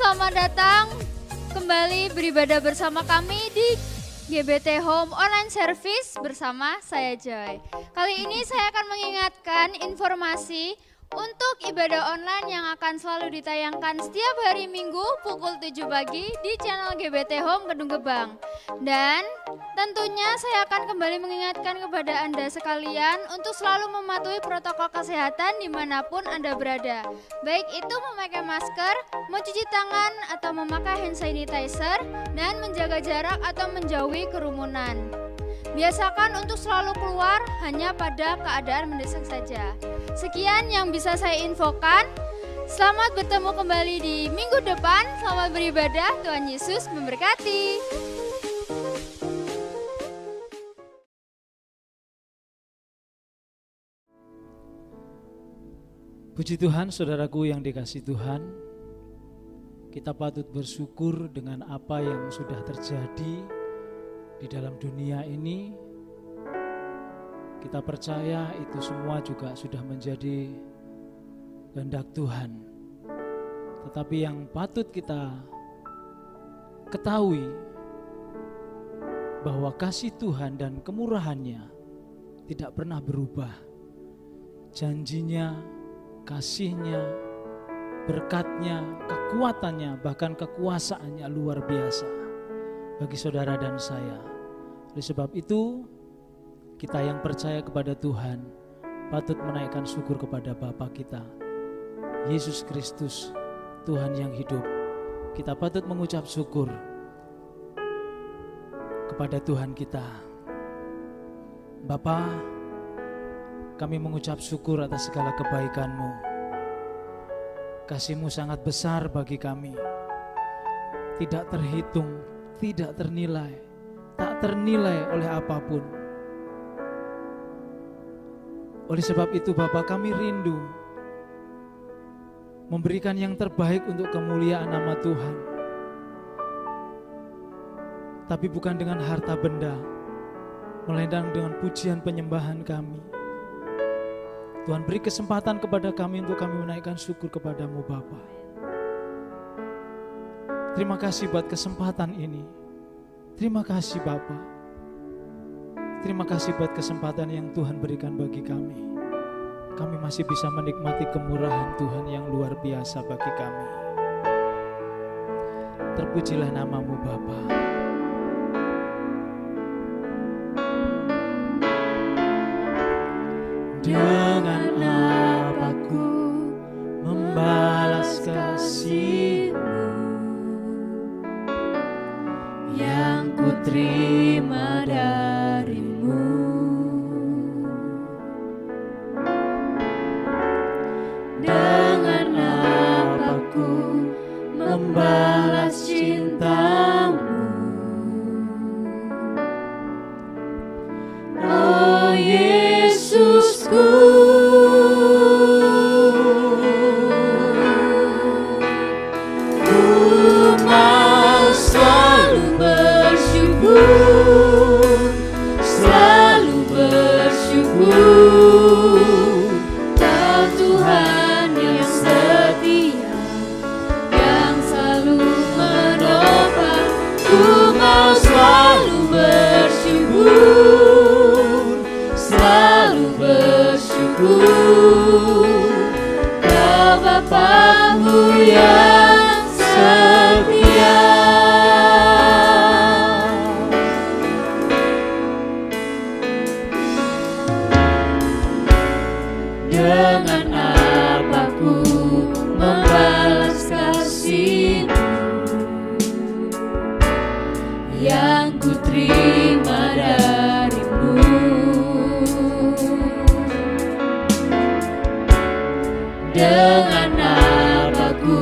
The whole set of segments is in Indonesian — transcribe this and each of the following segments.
selamat datang kembali beribadah bersama kami di GBT Home Online Service bersama saya Joy. Kali ini saya akan mengingatkan informasi untuk ibadah online yang akan selalu ditayangkan setiap hari Minggu pukul 7 pagi di channel GBT Home Kedung Gebang. Dan tentunya saya akan kembali mengingatkan kepada Anda sekalian untuk selalu mematuhi protokol kesehatan dimanapun Anda berada. Baik itu memakai masker, mencuci tangan atau memakai hand sanitizer, dan menjaga jarak atau menjauhi kerumunan. Biasakan untuk selalu keluar hanya pada keadaan mendesak saja. Sekian yang bisa saya infokan. Selamat bertemu kembali di minggu depan. Selamat beribadah. Tuhan Yesus memberkati. Puji Tuhan, saudaraku yang dikasihi Tuhan. Kita patut bersyukur dengan apa yang sudah terjadi di dalam dunia ini. Kita percaya itu semua juga sudah menjadi kehendak Tuhan. Tetapi yang patut kita ketahui bahwa kasih Tuhan dan kemurahannya tidak pernah berubah. Janjinya, kasihnya, berkatnya, kekuatannya, bahkan kekuasaannya luar biasa bagi saudara dan saya. Oleh sebab itu, kita yang percaya kepada Tuhan patut menaikkan syukur kepada Bapa kita, Yesus Kristus, Tuhan yang hidup. Kita patut mengucap syukur kepada Tuhan kita. Bapa, kami mengucap syukur atas segala kebaikan-Mu. Kasih-Mu sangat besar bagi kami. Tidak terhitung, tidak ternilai, tak ternilai oleh apapun. Oleh sebab itu Bapa, kami rindu memberikan yang terbaik untuk kemuliaan nama Tuhan. Tapi bukan dengan harta benda, melainkan dengan pujian penyembahan kami. Tuhan, beri kesempatan kepada kami untuk kami menaikkan syukur kepadamu Bapa. Terima kasih buat kesempatan ini. Terima kasih Bapa. Terima kasih buat kesempatan yang Tuhan berikan bagi kami. Kami masih bisa menikmati kemurahan Tuhan yang luar biasa bagi kami. Terpujilah nama-Mu Bapa. Dengan apa ku membalas kasih-Mu yang ku terima dari-Mu. Dengan apa ku membalas cinta-Mu, oh Yesusku. Ku mau selalu bersyukur, selalu bersyukur. Kau Tuhan yang setia, yang selalu menopang. Ku mau selalu bersyukur, selalu bersyukur. Kau Bapa-Mu yang setia. Dengan apa ku membalas kasih-Mu yang ku terima dari-Mu. Dengan apa ku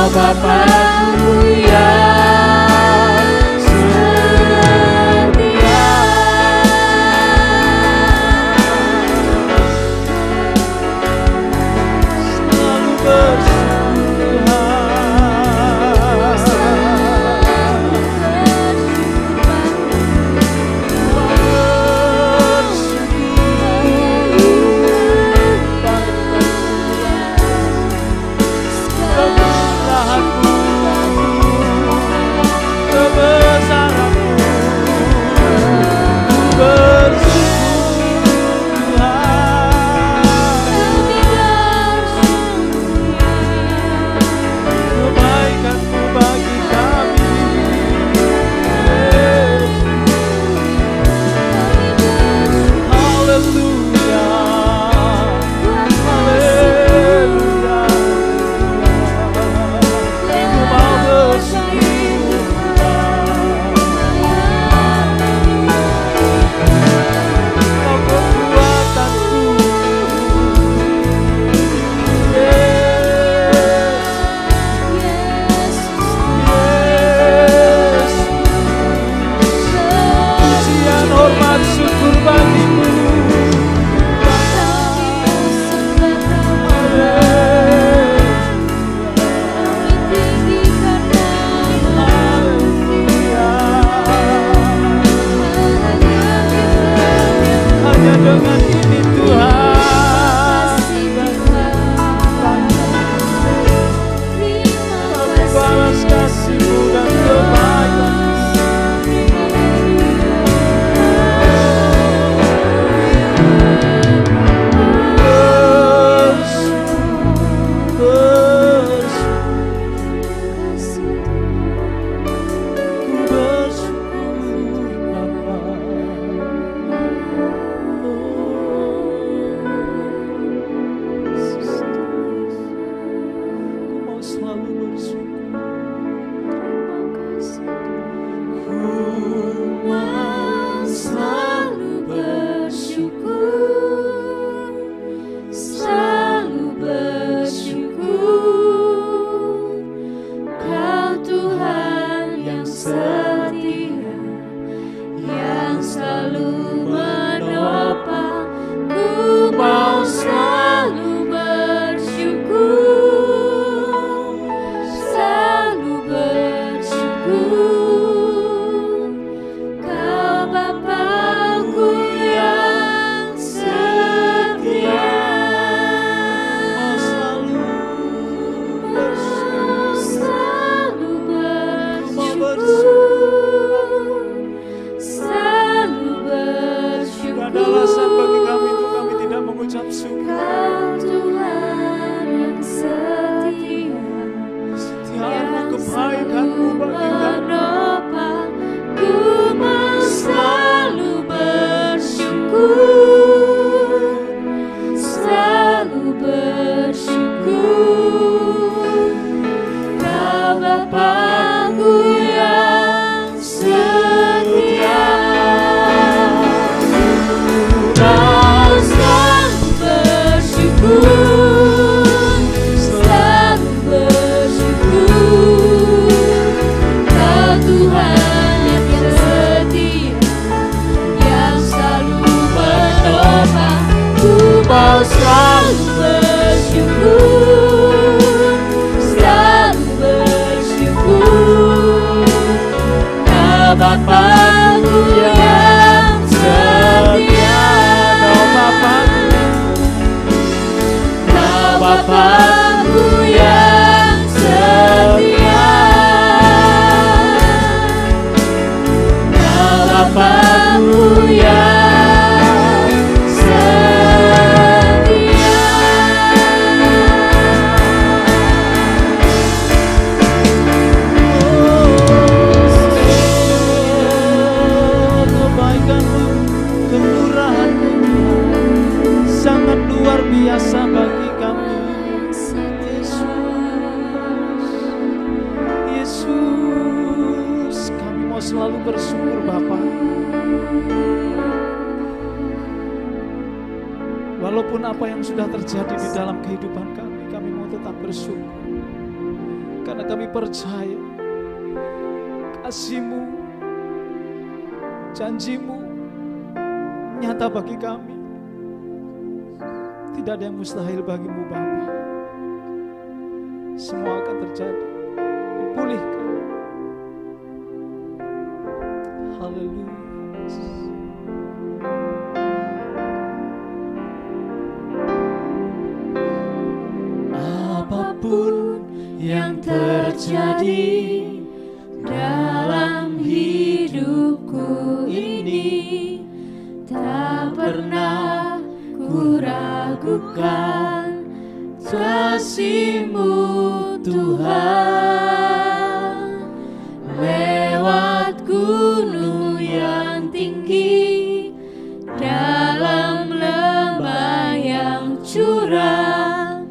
Bapa-Ku yang setia, selalu bersyukur karena kami percaya kasih-Mu, janji-Mu nyata bagi kami. Tidak ada yang mustahil bagi-Mu Bapa. Semua akan terjadi, dipulihkan. Haleluya. Apapun yang terjadi dalam hidupku ini, tak pernah ku ragukan kasih-Mu Tuhan. Lewat gunung yang tinggi, dalam lembah yang curam,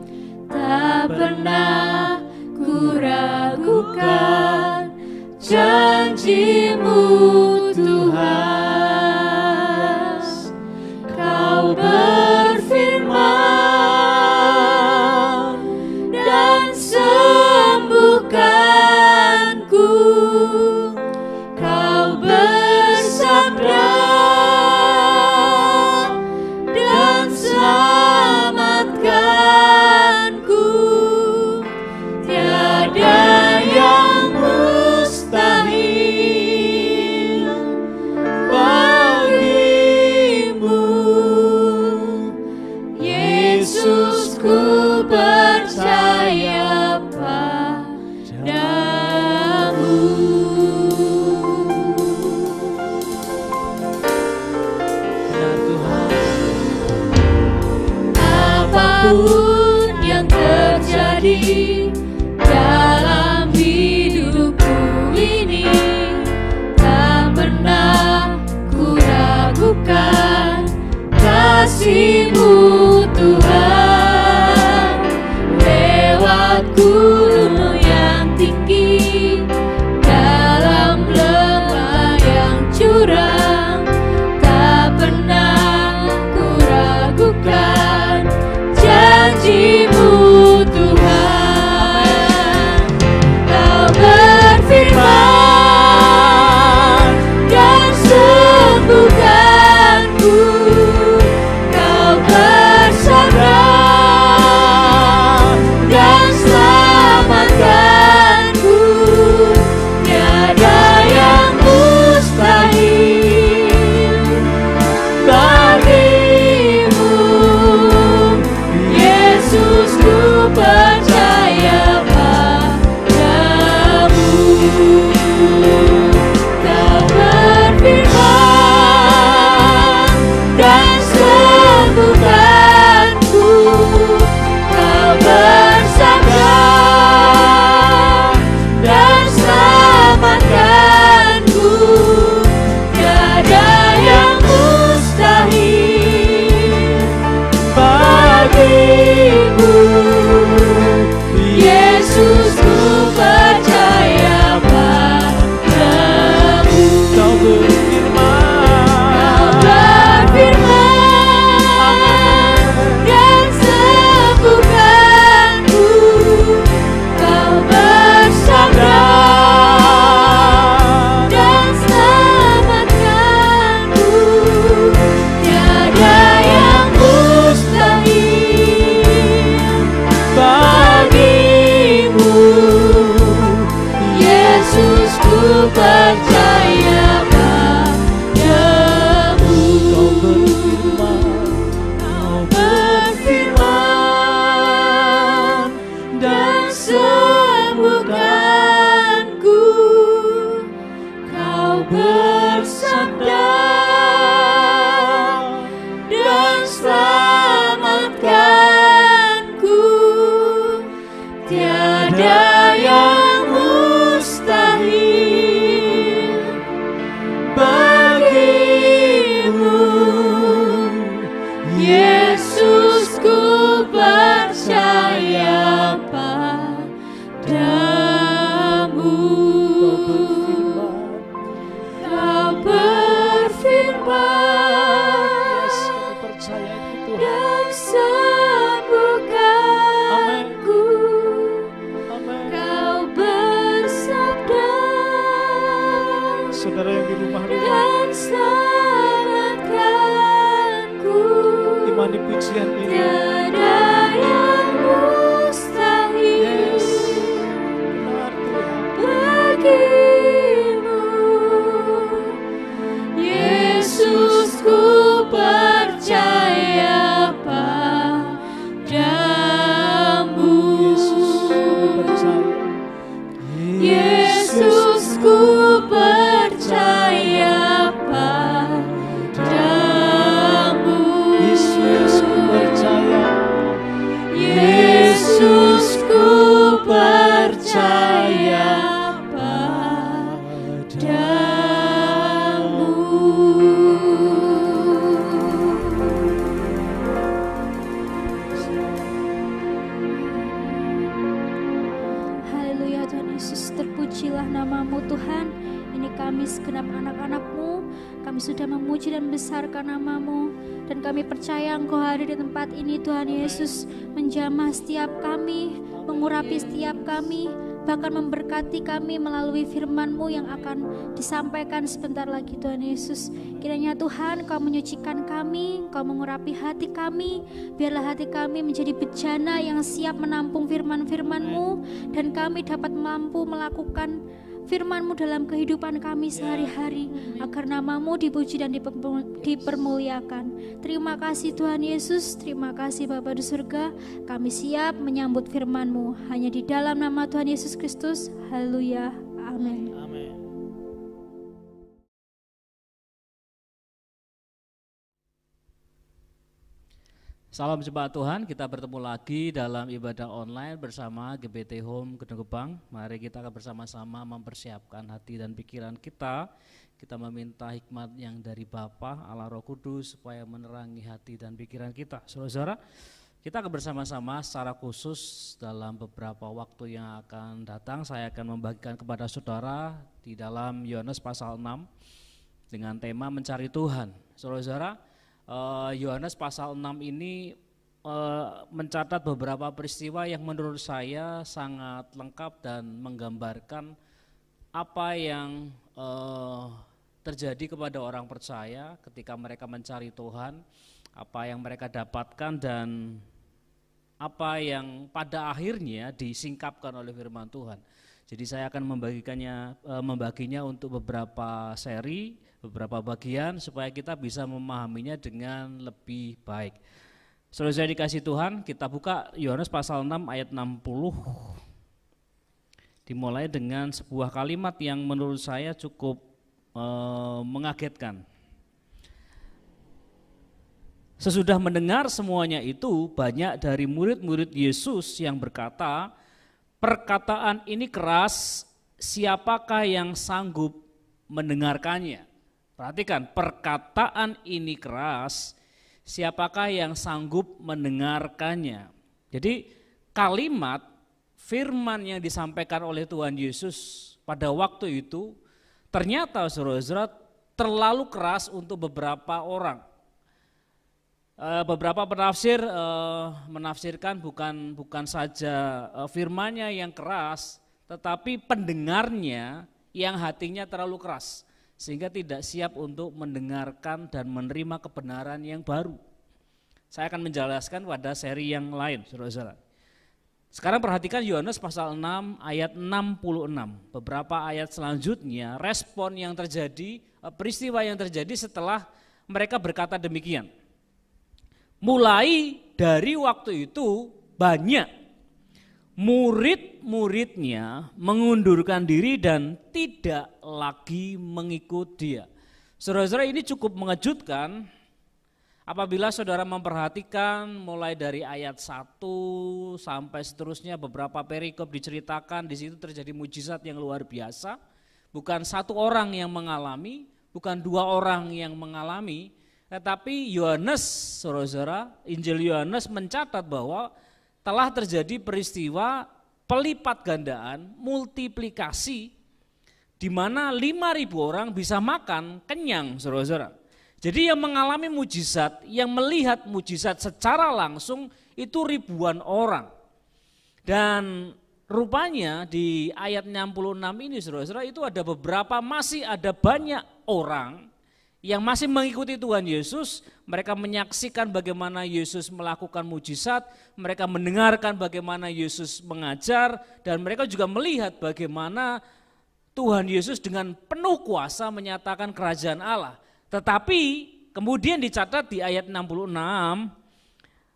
tak pernah ku ragukan janji-Mu Tuhan. Kau berfirman dan sembuhkanku, Kau bersabda dan selamatkanku. Tiada yang mustahil bagi-Mu, Yesus, ku percaya padamu. Benar Tuhan. Apapun yang terjadi dalam hidupku ini, tak pernah ku ragukan kasih-Mu Tuhan. Lewat gunung yang tinggi, dalam lembah yang curam, tak pernah ku ragukan janji-Mu Tuhan. Kau berfirman dan sembuhkanku, Kau bersabda dan selamatkanku. Tiada yang mustahil bagi-Mu, Yesus, ku percaya padamu. Kau berfirman dan sembuhkanku, Kau bersabda dan selamatkanku. Tiada yang mustahil bagi-Mu, Yesus, ku percaya padamu. Kau berfirman, dan sembuhkanku, Kau bersabda dan selamatkanku. Tiada yang mustahil bagi-Mu, Yesus, ku percaya padamu. Kau berfirman Dan sembuhkanku, Kau bersabda dan selamatkanku. Tiada yang mustahil bagi-Mu, Yesus, ku percaya padamu. Kau berfirman kami percaya itu Tuhan. dan sembuhkanku. Amin. Kau saudara yang di rumah-rumah. dan selamatkanku. Imani pujian ini. Tiada yang mustahil Yes. Benar Tuhan. bagimu. Yesus, ku percaya padamu. Yesus, kami percaya. Yesus, ku percaya padamu. Yesus, ku percaya. Yesus, ku percaya padamu. Haleluya Tuhan Yesus, terpujilah namamu Tuhan. Ini kami segenap anak-anak-Mu, kami sudah memuji dan membesarkan namamu. Dan kami percaya Engkau hadir di tempat ini Tuhan Yesus, menjamah setiap kami, mengurapi setiap kami, bahkan memberkati kami melalui firman-Mu yang akan disampaikan sebentar lagi Tuhan Yesus. Kiranya Tuhan Kau menyucikan kami, Kau mengurapi hati kami, biarlah hati kami menjadi bejana yang siap menampung firman-firman-Mu, dan kami dapat mampu melakukan firman-Mu dalam kehidupan kami sehari-hari, agar nama-Mu dipuji dan dipermuliakan. Terima kasih Tuhan Yesus, terima kasih Bapa di surga, kami siap menyambut firman-Mu, hanya di dalam nama Tuhan Yesus Kristus. Haleluya, amin. Amin. Salam jemaat Tuhan, kita bertemu lagi dalam ibadah online bersama GBT Home Gedung Gebang. Mari kita akan bersama-sama mempersiapkan hati dan pikiran kita. Kita meminta hikmat yang dari Bapa, Allah Roh Kudus supaya menerangi hati dan pikiran kita. Saudara, kita akan bersama-sama secara khusus dalam beberapa waktu yang akan datang. Saya akan membagikan kepada saudara di dalam Yohanes pasal 6 dengan tema mencari Tuhan. Saudara, Yohanes pasal 6 ini mencatat beberapa peristiwa yang menurut saya sangat lengkap dan menggambarkan apa yang terjadi kepada orang percaya ketika mereka mencari Tuhan, apa yang mereka dapatkan dan apa yang pada akhirnya disingkapkan oleh firman Tuhan. Jadi saya akan membaginya untuk beberapa seri, beberapa bagian supaya kita bisa memahaminya dengan lebih baik. Saudara saya dikasih Tuhan, kita buka Yohanes pasal 6 ayat 60. Dimulai dengan sebuah kalimat yang menurut saya cukup mengagetkan. Sesudah mendengar semuanya itu, banyak dari murid-murid Yesus yang berkata, "Perkataan ini keras, siapakah yang sanggup mendengarkannya?" Perhatikan, perkataan ini keras, siapakah yang sanggup mendengarkannya? Jadi kalimat firman yang disampaikan oleh Tuhan Yesus pada waktu itu ternyata saudara-saudara terlalu keras untuk beberapa orang. Beberapa penafsir menafsirkan bukan saja firman-Nya yang keras, tetapi pendengarnya yang hatinya terlalu keras, sehingga tidak siap untuk mendengarkan dan menerima kebenaran yang baru. Saya akan menjelaskan pada seri yang lain, saudara-saudara. Sekarang perhatikan Yohanes pasal 6 ayat 66. Beberapa ayat selanjutnya respon yang terjadi, peristiwa yang terjadi setelah mereka berkata demikian. Mulai dari waktu itu banyak murid-muridnya mengundurkan diri dan tidak lagi mengikut dia. Saudara-saudara, ini cukup mengejutkan apabila saudara memperhatikan mulai dari ayat 1 sampai seterusnya beberapa perikop diceritakan. Di situ terjadi mujizat yang luar biasa. Bukan satu orang yang mengalami, bukan dua orang yang mengalami, tetapi Yohanes, saudara-saudara, Injil Yohanes mencatat bahwa telah terjadi peristiwa pelipat gandaan, multiplikasi, di mana 5.000 orang bisa makan kenyang, saudara-saudara. Jadi yang mengalami mujizat, yang melihat mujizat secara langsung itu ribuan orang. Dan rupanya di ayat 66 ini saudara-saudara itu masih ada banyak orang yang masih mengikuti Tuhan Yesus. Mereka menyaksikan bagaimana Yesus melakukan mujizat, mereka mendengarkan bagaimana Yesus mengajar, dan mereka juga melihat bagaimana Tuhan Yesus dengan penuh kuasa menyatakan kerajaan Allah. Tetapi kemudian dicatat di ayat 66,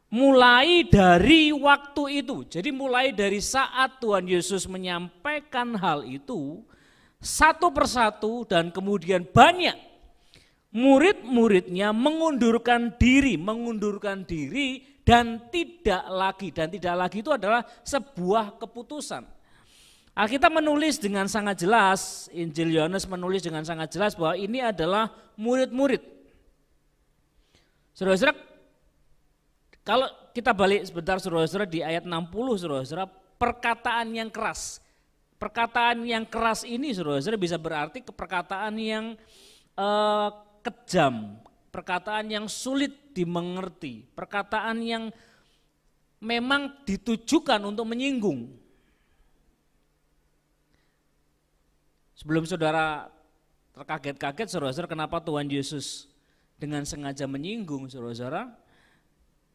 mulai dari waktu itu, jadi mulai dari saat Tuhan Yesus menyampaikan hal itu, satu persatu dan kemudian banyak murid-muridnya mengundurkan diri dan tidak lagi itu adalah sebuah keputusan. Alkitab menulis dengan sangat jelas, Injil Yohanes menulis dengan sangat jelas bahwa ini adalah murid-murid. Saudara-saudara, kalau kita balik sebentar saudara-saudara di ayat 60 saudara-saudara, perkataan yang keras. Perkataan yang keras ini saudara-saudara bisa berarti perkataan yang kejam, perkataan yang sulit dimengerti, perkataan yang memang ditujukan untuk menyinggung. Sebelum saudara terkaget-kaget saudara-saudara kenapa Tuhan Yesus dengan sengaja menyinggung saudara-saudara,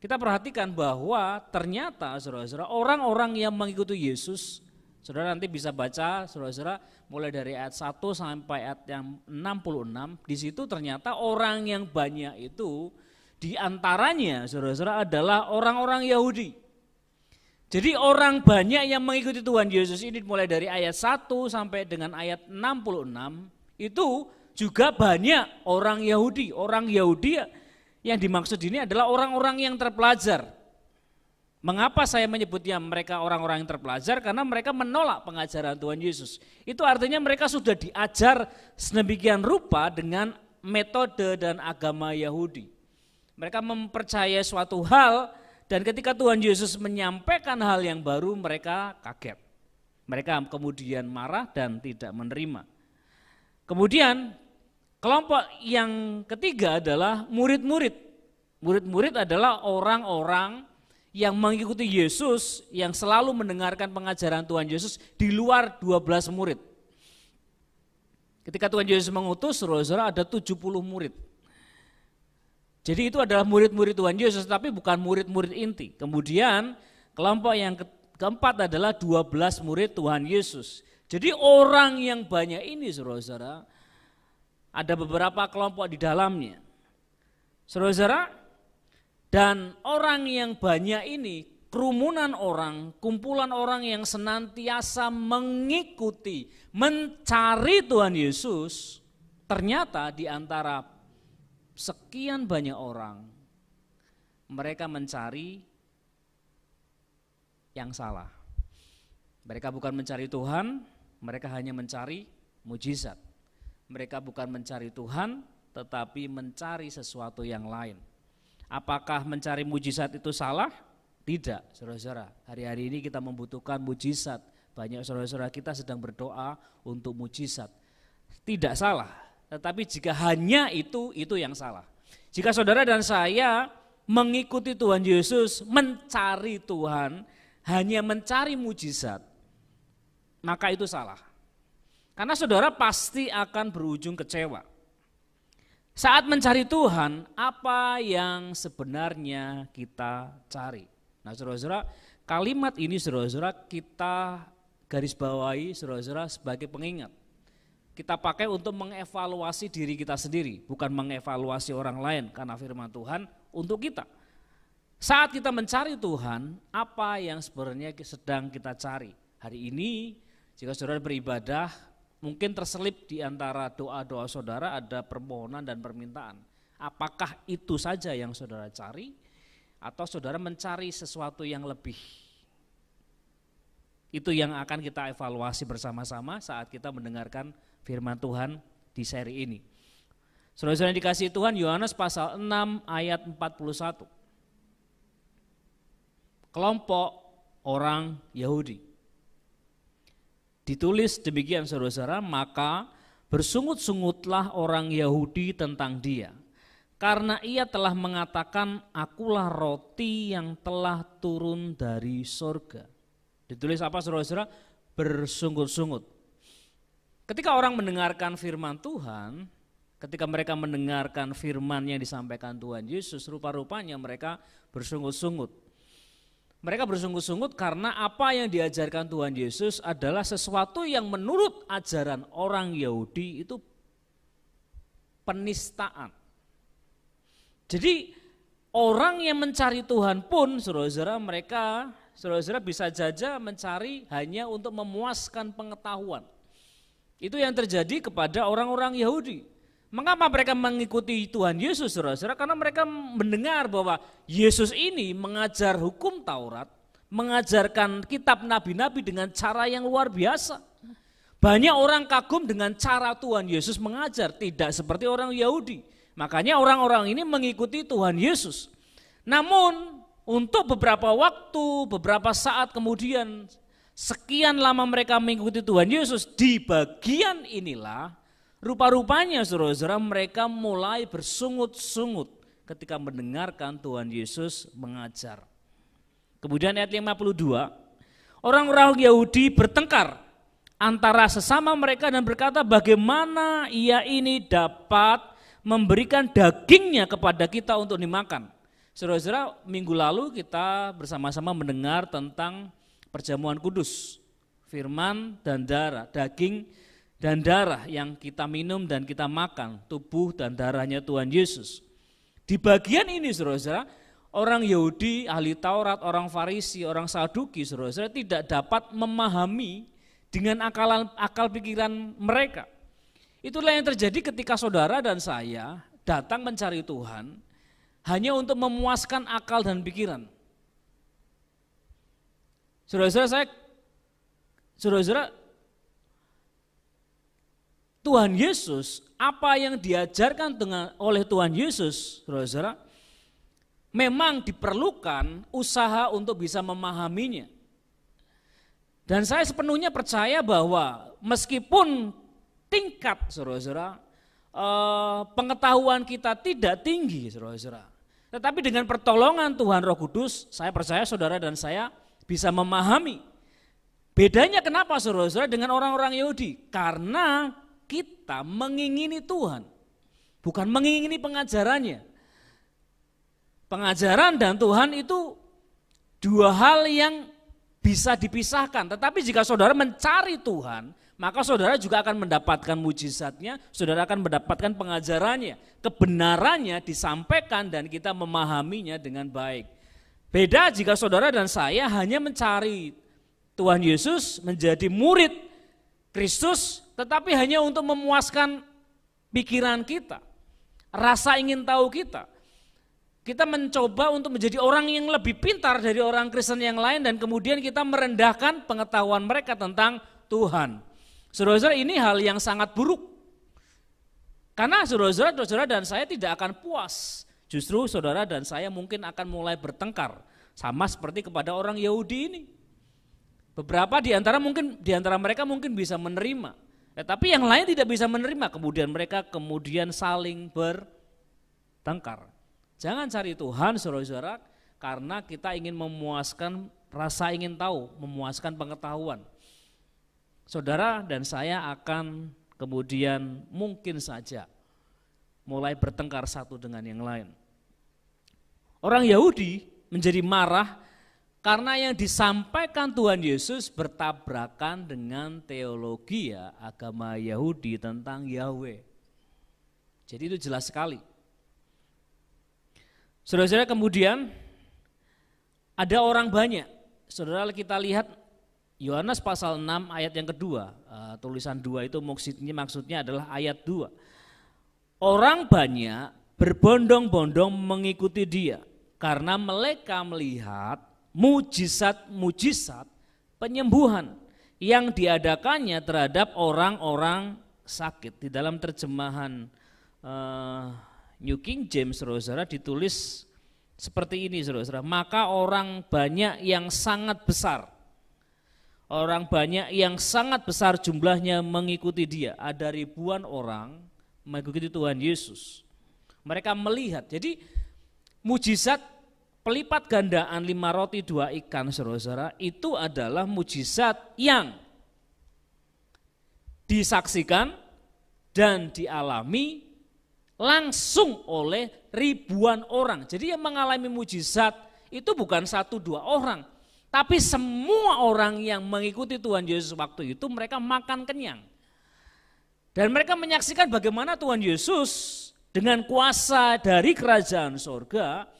kita perhatikan bahwa ternyata saudara-saudara orang-orang yang mengikuti Yesus, saudara nanti bisa baca saudara-saudara mulai dari ayat 1 sampai ayat yang 66, di situ ternyata orang yang banyak itu diantaranya saudara-saudara adalah orang-orang Yahudi. Jadi orang banyak yang mengikuti Tuhan Yesus ini mulai dari ayat 1 sampai dengan ayat 66 itu juga banyak orang Yahudi. Orang Yahudi yang dimaksud ini adalah orang-orang yang terpelajar. Mengapa saya menyebutnya mereka orang-orang yang terpelajar? Karena mereka menolak pengajaran Tuhan Yesus. Itu artinya mereka sudah diajar sedemikian rupa dengan metode dan agama Yahudi. Mereka mempercayai suatu hal dan ketika Tuhan Yesus menyampaikan hal yang baru mereka kaget. Mereka kemudian marah dan tidak menerima. Kemudian kelompok yang ketiga adalah murid-murid. Murid-murid adalah orang-orang yang mengikuti Yesus, yang selalu mendengarkan pengajaran Tuhan Yesus di luar 12 murid. Ketika Tuhan Yesus mengutus, saudara-saudara ada 70 murid. Jadi itu adalah murid-murid Tuhan Yesus, tapi bukan murid-murid inti. Kemudian kelompok yang keempat adalah 12 murid Tuhan Yesus. Jadi orang yang banyak ini saudara-saudara, ada beberapa kelompok di dalamnya. Saudara-saudara, dan orang yang banyak ini, kerumunan orang, kumpulan orang yang senantiasa mengikuti, mencari Tuhan Yesus, ternyata di antara sekian banyak orang, mereka mencari yang salah. Mereka bukan mencari Tuhan, mereka hanya mencari mujizat. Mereka bukan mencari Tuhan, tetapi mencari sesuatu yang lain. Apakah mencari mujizat itu salah? Tidak, saudara-saudara. Hari-hari ini kita membutuhkan mujizat. Banyak saudara-saudara kita sedang berdoa untuk mujizat. Tidak salah, tetapi jika hanya itu yang salah. Jika saudara dan saya mengikuti Tuhan Yesus, mencari Tuhan, hanya mencari mujizat, maka itu salah. Karena saudara pasti akan berujung kecewa. Saat mencari Tuhan, apa yang sebenarnya kita cari? Nah saudara-saudara, kalimat ini saudara-saudara kita garis bawahi saudara-saudara sebagai pengingat. Kita pakai untuk mengevaluasi diri kita sendiri, bukan mengevaluasi orang lain, karena firman Tuhan untuk kita. Saat kita mencari Tuhan, apa yang sebenarnya sedang kita cari? Hari ini, jika saudara beribadah, mungkin terselip di antara doa-doa saudara ada permohonan dan permintaan. Apakah itu saja yang saudara cari? Atau saudara mencari sesuatu yang lebih? Itu yang akan kita evaluasi bersama-sama saat kita mendengarkan firman Tuhan di seri ini. Saudara-saudara yang dikasihi Tuhan, Yohanes pasal 6 ayat 41. Kelompok orang Yahudi. Ditulis demikian saudara-saudara, maka bersungut-sungutlah orang Yahudi tentang dia, karena ia telah mengatakan, akulah roti yang telah turun dari sorga. Ditulis apa saudara-saudara? Bersungut-sungut. Ketika orang mendengarkan firman Tuhan, ketika mereka mendengarkan firman yang disampaikan Tuhan Yesus, rupa-rupanya mereka bersungut-sungut. Mereka bersungut-sungut karena apa yang diajarkan Tuhan Yesus adalah sesuatu yang menurut ajaran orang Yahudi itu penistaan. Jadi orang yang mencari Tuhan pun, saudara-saudara, saudara-saudara bisa saja mencari hanya untuk memuaskan pengetahuan. Itu yang terjadi kepada orang-orang Yahudi. Mengapa mereka mengikuti Tuhan Yesus, saudara-saudara? Karena mereka mendengar bahwa Yesus ini mengajar hukum Taurat, mengajarkan kitab nabi-nabi dengan cara yang luar biasa. Banyak orang kagum dengan cara Tuhan Yesus mengajar, tidak seperti orang Yahudi. Makanya orang-orang ini mengikuti Tuhan Yesus. Namun untuk beberapa waktu, beberapa saat kemudian, sekian lama mereka mengikuti Tuhan Yesus, di bagian inilah rupa-rupanya saudara-saudara mereka mulai bersungut-sungut ketika mendengarkan Tuhan Yesus mengajar. Kemudian ayat 52, orang-orang Yahudi bertengkar antara sesama mereka dan berkata, bagaimana ia ini dapat memberikan dagingnya kepada kita untuk dimakan. Saudara-saudara, minggu lalu kita bersama-sama mendengar tentang perjamuan kudus, firman dan darah, daging dan darah yang kita minum dan kita makan, tubuh dan darahnya Tuhan Yesus. Di bagian ini saudara-saudara, orang Yahudi, ahli Taurat, orang Farisi, orang Saduki, saudara-saudara tidak dapat memahami dengan akal pikiran mereka. Itulah yang terjadi ketika saudara dan saya datang mencari Tuhan hanya untuk memuaskan akal dan pikiran. Saudara-saudara, Tuhan Yesus, apa yang diajarkan oleh Tuhan Yesus, saudara-saudara, memang diperlukan usaha untuk bisa memahaminya. Dan saya sepenuhnya percaya bahwa meskipun tingkat saudara-saudara pengetahuan kita tidak tinggi saudara-saudara, tetapi dengan pertolongan Tuhan Roh Kudus, saya percaya saudara dan saya bisa memahami. Bedanya kenapa saudara-saudara dengan orang-orang Yahudi? Karena kita mengingini Tuhan, bukan mengingini pengajarannya. Pengajaran dan Tuhan itu dua hal yang bisa dipisahkan, tetapi jika saudara mencari Tuhan, maka saudara juga akan mendapatkan mujizatnya, saudara akan mendapatkan pengajarannya, kebenarannya disampaikan dan kita memahaminya dengan baik. Beda jika saudara dan saya hanya mencari Tuhan Yesus menjadi murid Kristus, tetapi hanya untuk memuaskan pikiran kita, rasa ingin tahu kita. Kita mencoba untuk menjadi orang yang lebih pintar dari orang Kristen yang lain dan kemudian kita merendahkan pengetahuan mereka tentang Tuhan. Saudara-saudara, ini hal yang sangat buruk. Karena saudara-saudara dan saya tidak akan puas. Justru saudara dan saya mungkin akan mulai bertengkar. Sama seperti kepada orang Yahudi ini. Beberapa di antara mereka mungkin bisa menerima. Tetapi yang lain tidak bisa menerima. Kemudian mereka saling bertengkar. Jangan cari Tuhan saudara-saudara karena kita ingin memuaskan rasa ingin tahu, memuaskan pengetahuan. Saudara dan saya akan kemudian mungkin saja mulai bertengkar satu dengan yang lain. Orang Yahudi menjadi marah karena yang disampaikan Tuhan Yesus bertabrakan dengan teologi agama Yahudi tentang Yahweh. Jadi itu jelas sekali. Saudara-saudara, kemudian ada orang banyak. Saudara, kita lihat Yohanes pasal 6 ayat yang kedua, tulisan 2 itu maksudnya adalah ayat 2. Orang banyak berbondong-bondong mengikuti dia karena mereka melihat mujizat-mujizat penyembuhan yang diadakannya terhadap orang-orang sakit. Di dalam terjemahan New King James, saudara, ditulis seperti ini, saudara. Maka orang banyak yang sangat besar, jumlahnya mengikuti dia. Ada ribuan orang mengikuti Tuhan Yesus. Mereka melihat, jadi mujizat pelipat gandaan 5 roti 2 ikan, saudara-saudara, itu adalah mujizat yang disaksikan dan dialami langsung oleh ribuan orang. Jadi yang mengalami mujizat itu bukan 1-2 orang, tapi semua orang yang mengikuti Tuhan Yesus waktu itu mereka makan kenyang. Dan mereka menyaksikan bagaimana Tuhan Yesus dengan kuasa dari kerajaan surga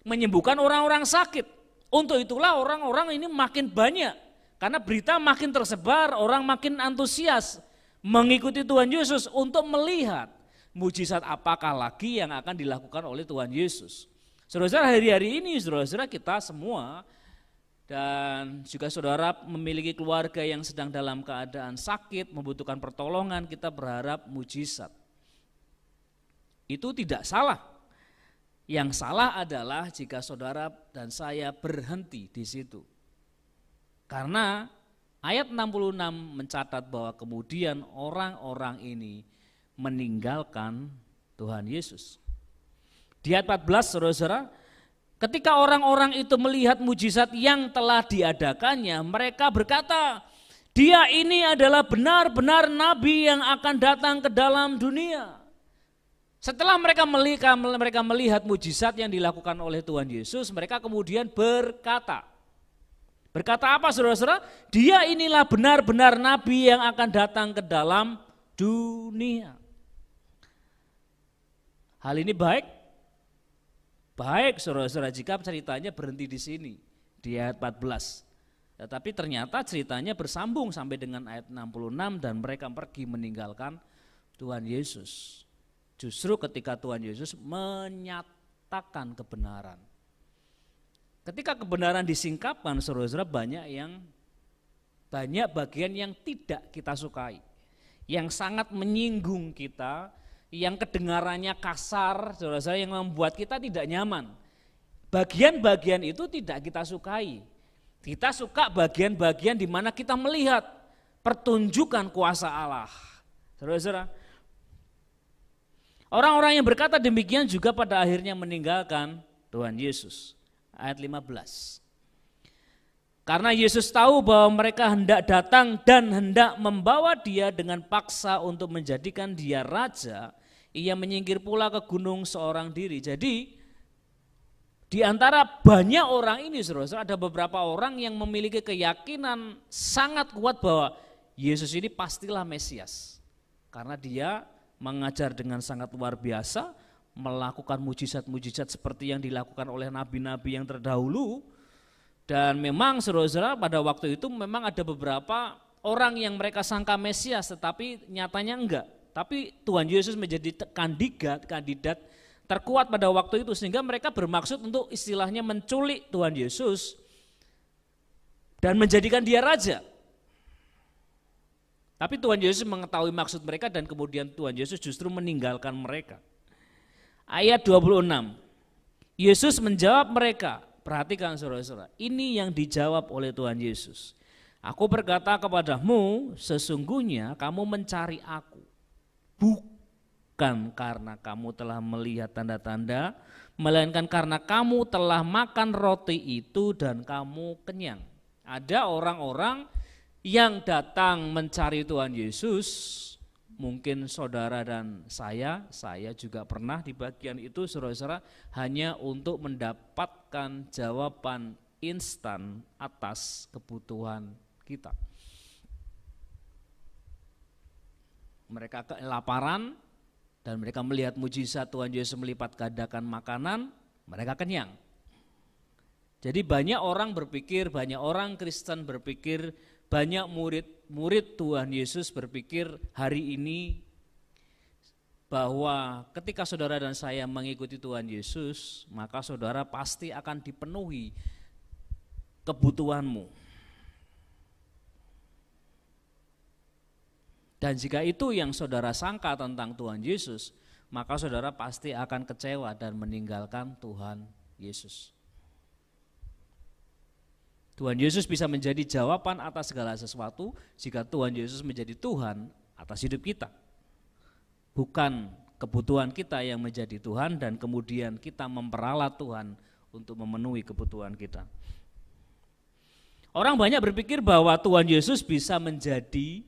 menyembuhkan orang-orang sakit. Untuk itulah orang-orang ini makin banyak. Karena berita makin tersebar, orang makin antusias mengikuti Tuhan Yesus untuk melihat mujizat apakah lagi yang akan dilakukan oleh Tuhan Yesus. Saudara-saudara, hari-hari ini saudara-saudara kita semua dan juga saudara memiliki keluarga yang sedang dalam keadaan sakit, membutuhkan pertolongan, kita berharap mujizat. Itu tidak salah. Yang salah adalah jika saudara dan saya berhenti di situ. Karena ayat 66 mencatat bahwa kemudian orang-orang ini meninggalkan Tuhan Yesus. Di ayat 14 saudara-saudara, ketika orang-orang itu melihat mujizat yang telah diadakannya, mereka berkata, dia ini adalah benar-benar nabi yang akan datang ke dalam dunia. Setelah mereka melihat mujizat yang dilakukan oleh Tuhan Yesus, mereka kemudian berkata apa saudara-saudara? Dia inilah benar-benar nabi yang akan datang ke dalam dunia. Hal ini baik saudara-saudara jika ceritanya berhenti di sini, di ayat 14. Tetapi ternyata ceritanya bersambung sampai dengan ayat 66 dan mereka pergi meninggalkan Tuhan Yesus. Justru ketika Tuhan Yesus menyatakan kebenaran. Ketika kebenaran disingkapkan, saudara-saudara, banyak bagian yang tidak kita sukai, yang sangat menyinggung kita, yang kedengarannya kasar, saudara-saudara, yang membuat kita tidak nyaman. Bagian-bagian itu tidak kita sukai. Kita suka bagian-bagian di mana kita melihat pertunjukan kuasa Allah. Saudara-saudara, orang-orang yang berkata demikian juga pada akhirnya meninggalkan Tuhan Yesus. Ayat 15. Karena Yesus tahu bahwa mereka hendak datang dan hendak membawa dia dengan paksa untuk menjadikan dia raja, ia menyingkir pula ke gunung seorang diri. Jadi di antara banyak orang ini saudara, ada beberapa orang yang memiliki keyakinan sangat kuat bahwa Yesus ini pastilah Mesias. Karena dia mengajar dengan sangat luar biasa, melakukan mujizat-mujizat seperti yang dilakukan oleh nabi-nabi yang terdahulu. Dan memang saudara-saudara pada waktu itu memang ada beberapa orang yang mereka sangka Mesias tetapi nyatanya enggak. Tapi Tuhan Yesus menjadi kandidat terkuat pada waktu itu sehingga mereka bermaksud untuk istilahnya menculik Tuhan Yesus dan menjadikan dia raja. Tapi Tuhan Yesus mengetahui maksud mereka dan kemudian Tuhan Yesus justru meninggalkan mereka. Ayat 26, Yesus menjawab mereka, perhatikan saudara-saudara, ini yang dijawab oleh Tuhan Yesus. Aku berkata kepadamu, sesungguhnya kamu mencari aku, bukan karena kamu telah melihat tanda-tanda, melainkan karena kamu telah makan roti itu dan kamu kenyang. Ada orang-orang yang datang mencari Tuhan Yesus, mungkin saudara dan saya juga pernah di bagian itu saudara-saudara, hanya untuk mendapatkan jawaban instan atas kebutuhan kita. Mereka kelaparan dan mereka melihat mujizat Tuhan Yesus melipat gandakan makanan, mereka kenyang. Jadi banyak orang berpikir, banyak orang Kristen berpikir, banyak murid Tuhan Yesus berpikir hari ini bahwa ketika saudara dan saya mengikuti Tuhan Yesus, maka saudara pasti akan dipenuhi kebutuhanmu. Dan jika itu yang saudara sangka tentang Tuhan Yesus, maka saudara pasti akan kecewa dan meninggalkan Tuhan Yesus. Tuhan Yesus bisa menjadi jawaban atas segala sesuatu jika Tuhan Yesus menjadi Tuhan atas hidup kita. Bukan kebutuhan kita yang menjadi Tuhan dan kemudian kita memperalat Tuhan untuk memenuhi kebutuhan kita. Orang banyak berpikir bahwa Tuhan Yesus bisa menjadi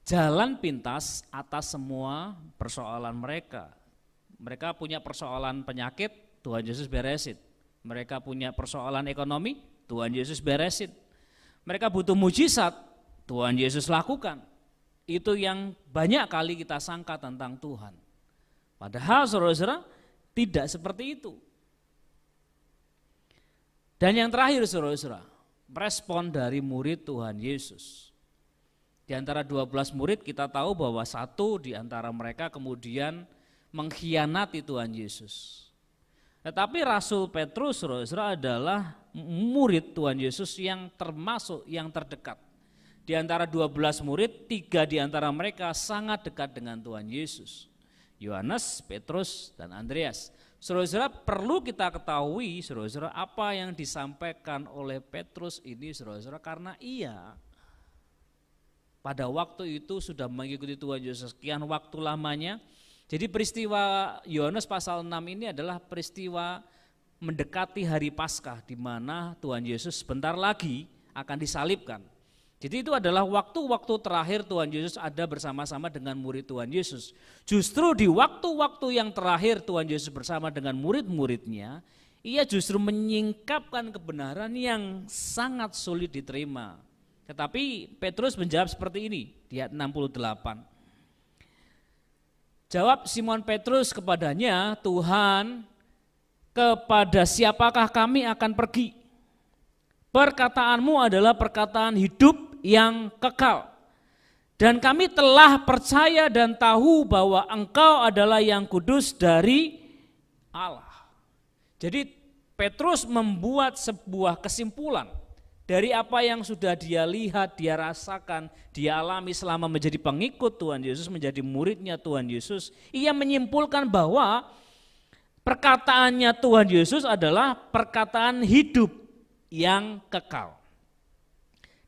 jalan pintas atas semua persoalan mereka. Mereka punya persoalan penyakit, Tuhan Yesus beresin. Mereka punya persoalan ekonomi, Tuhan Yesus beresin. Mereka butuh mujizat, Tuhan Yesus lakukan. Itu yang banyak kali kita sangka tentang Tuhan. Padahal saudara-saudara tidak seperti itu. Dan yang terakhir saudara-saudara, respon dari murid Tuhan Yesus. Di antara 12 murid kita tahu bahwa satu di antara mereka kemudian mengkhianati Tuhan Yesus. Tetapi Rasul Petrus saudara-saudara adalah murid Tuhan Yesus yang termasuk yang terdekat. Di antara 12 murid, 3 di antara mereka sangat dekat dengan Tuhan Yesus. Yohanes, Petrus, dan Andreas. Saudara-saudara perlu kita ketahui saudara-saudara apa yang disampaikan oleh Petrus ini saudara-saudara karena ia pada waktu itu sudah mengikuti Tuhan Yesus sekian waktu lamanya. Jadi peristiwa Yohanes pasal 6 ini adalah peristiwa mendekati hari Paskah di mana Tuhan Yesus sebentar lagi akan disalibkan. Jadi itu adalah waktu-waktu terakhir Tuhan Yesus ada bersama-sama dengan murid Tuhan Yesus. Justru di waktu-waktu yang terakhir Tuhan Yesus bersama dengan murid-muridnya, ia justru menyingkapkan kebenaran yang sangat sulit diterima. Tetapi Petrus menjawab seperti ini di ayat 68. Jawab Simon Petrus kepadanya, Tuhan, kepada siapakah kami akan pergi? Perkataanmu adalah perkataan hidup yang kekal. Dan kami telah percaya dan tahu bahwa Engkau adalah yang kudus dari Allah. Jadi Petrus membuat sebuah kesimpulan dari apa yang sudah dia lihat, dia rasakan, dia alami selama menjadi pengikut Tuhan Yesus, menjadi muridnya Tuhan Yesus. Ia menyimpulkan bahwa perkataannya Tuhan Yesus adalah perkataan hidup yang kekal.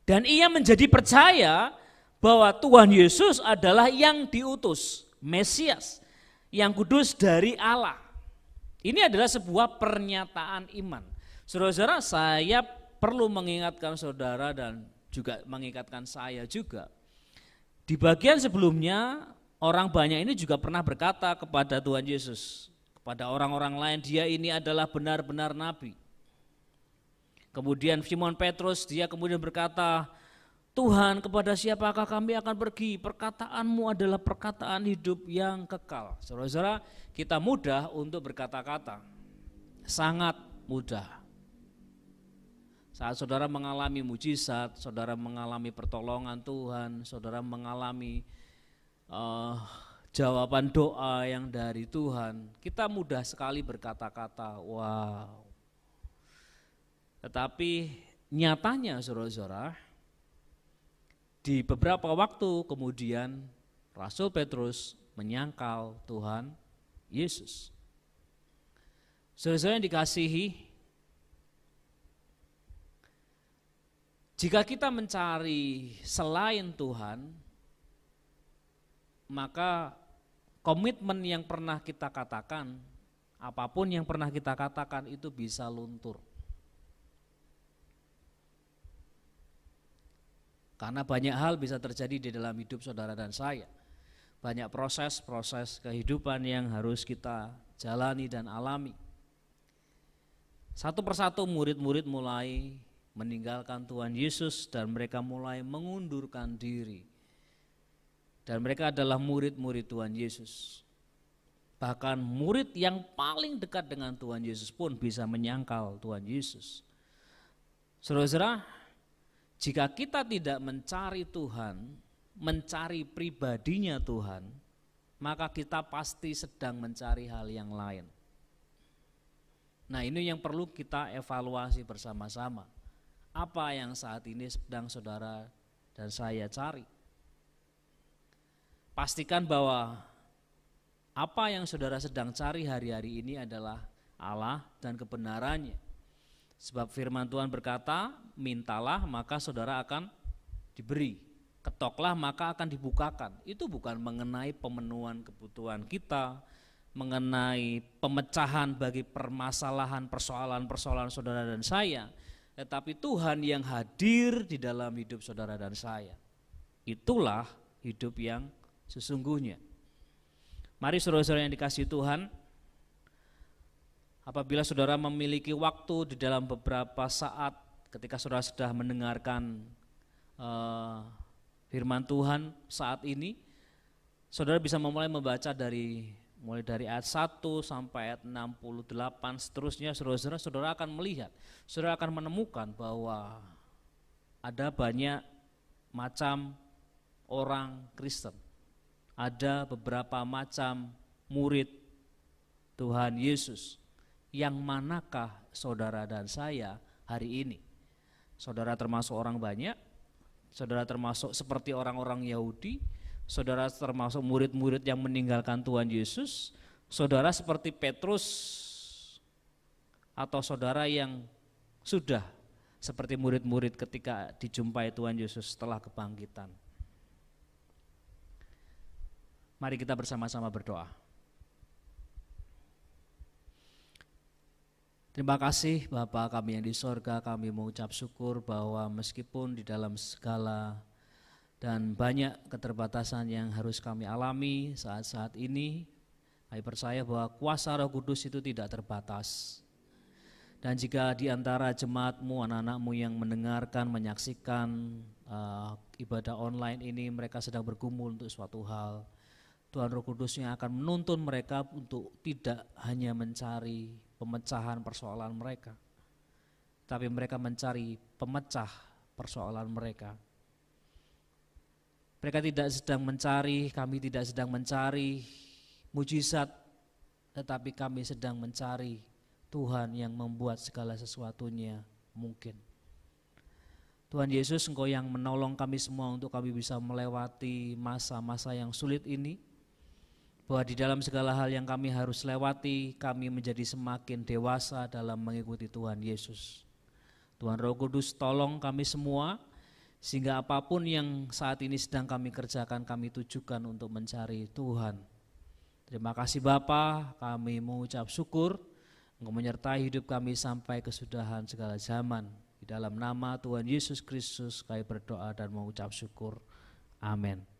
Dan ia menjadi percaya bahwa Tuhan Yesus adalah yang diutus, Mesias, yang kudus dari Allah. Ini adalah sebuah pernyataan iman. Saudara-saudara, saya perlu mengingatkan saudara dan juga mengingatkan saya juga. Di bagian sebelumnya, orang banyak ini juga pernah berkata kepada Tuhan Yesus, kepada orang-orang lain, dia ini adalah benar-benar nabi. Kemudian Simon Petrus dia kemudian berkata, Tuhan kepada siapakah kami akan pergi? Perkataanmu adalah perkataan hidup yang kekal. Saudara-saudara, kita mudah untuk berkata-kata, sangat mudah. Saat saudara mengalami mujizat, saudara mengalami pertolongan Tuhan, saudara mengalami jawaban doa yang dari Tuhan, kita mudah sekali berkata-kata, wow. Tetapi nyatanya saudara-saudara, di beberapa waktu kemudian Rasul Petrus menyangkal Tuhan Yesus. Saudara-saudara yang dikasihi, jika kita mencari selain Tuhan, maka komitmen yang pernah kita katakan, apapun yang pernah kita katakan itu bisa luntur. Karena banyak hal bisa terjadi di dalam hidup saudara dan saya. Banyak proses-proses kehidupan yang harus kita jalani dan alami. Satu persatu murid-murid mulai meninggalkan Tuhan Yesus dan mereka mulai mengundurkan diri. Dan mereka adalah murid-murid Tuhan Yesus. Bahkan murid yang paling dekat dengan Tuhan Yesus pun bisa menyangkal Tuhan Yesus. Saudara-saudara, jika kita tidak mencari Tuhan, mencari pribadinya Tuhan, maka kita pasti sedang mencari hal yang lain. Nah, ini yang perlu kita evaluasi bersama-sama. Apa yang saat ini sedang saudara dan saya cari? Pastikan bahwa apa yang saudara sedang cari hari-hari ini adalah Allah dan kebenarannya. Sebab firman Tuhan berkata, mintalah maka saudara akan diberi, ketoklah maka akan dibukakan. Itu bukan mengenai pemenuhan kebutuhan kita, mengenai pemecahan bagi permasalahan, persoalan-persoalan saudara dan saya, tetapi Tuhan yang hadir di dalam hidup saudara dan saya. Itulah hidup yang sesungguhnya. Mari saudara-saudara yang dikasihi Tuhan, apabila saudara memiliki waktu di dalam beberapa saat ketika saudara sudah mendengarkan firman Tuhan saat ini, saudara bisa mulai membaca mulai dari ayat 1 sampai ayat 68 seterusnya. Saudara akan melihat, saudara akan menemukan bahwa ada banyak macam orang Kristen, ada beberapa macam murid Tuhan Yesus. Yang manakah saudara dan saya hari ini? Saudara termasuk orang banyak, saudara termasuk seperti orang-orang Yahudi, saudara termasuk murid-murid yang meninggalkan Tuhan Yesus, saudara seperti Petrus, atau saudara yang sudah seperti murid-murid ketika dijumpai Tuhan Yesus setelah kebangkitan. Mari kita bersama-sama berdoa. Terima kasih Bapa kami yang di sorga, kami mengucap syukur bahwa meskipun di dalam segala dan banyak keterbatasan yang harus kami alami saat-saat ini, kami percaya bahwa kuasa Roh Kudus itu tidak terbatas. Dan jika di antara jemaat-Mu, anak-anak-Mu yang mendengarkan, menyaksikan ibadah online ini, mereka sedang bergumul untuk suatu hal, Tuhan Roh Kudus yang akan menuntun mereka untuk tidak hanya mencari pemecahan persoalan mereka, tapi mereka mencari pemecah persoalan mereka. Mereka tidak sedang mencari, kami tidak sedang mencari mujizat, tetapi kami sedang mencari Tuhan yang membuat segala sesuatunya mungkin. Tuhan Yesus, Engkau yang menolong kami semua untuk kami bisa melewati masa-masa yang sulit ini, bahwa di dalam segala hal yang kami harus lewati, kami menjadi semakin dewasa dalam mengikuti Tuhan Yesus. Tuhan Roh Kudus, tolong kami semua, sehingga apapun yang saat ini sedang kami kerjakan, kami tujukan untuk mencari Tuhan. Terima kasih Bapa, kami mengucap syukur, Engkau menyertai hidup kami sampai kesudahan segala zaman. Di dalam nama Tuhan Yesus Kristus kami berdoa dan mengucap syukur. Amin.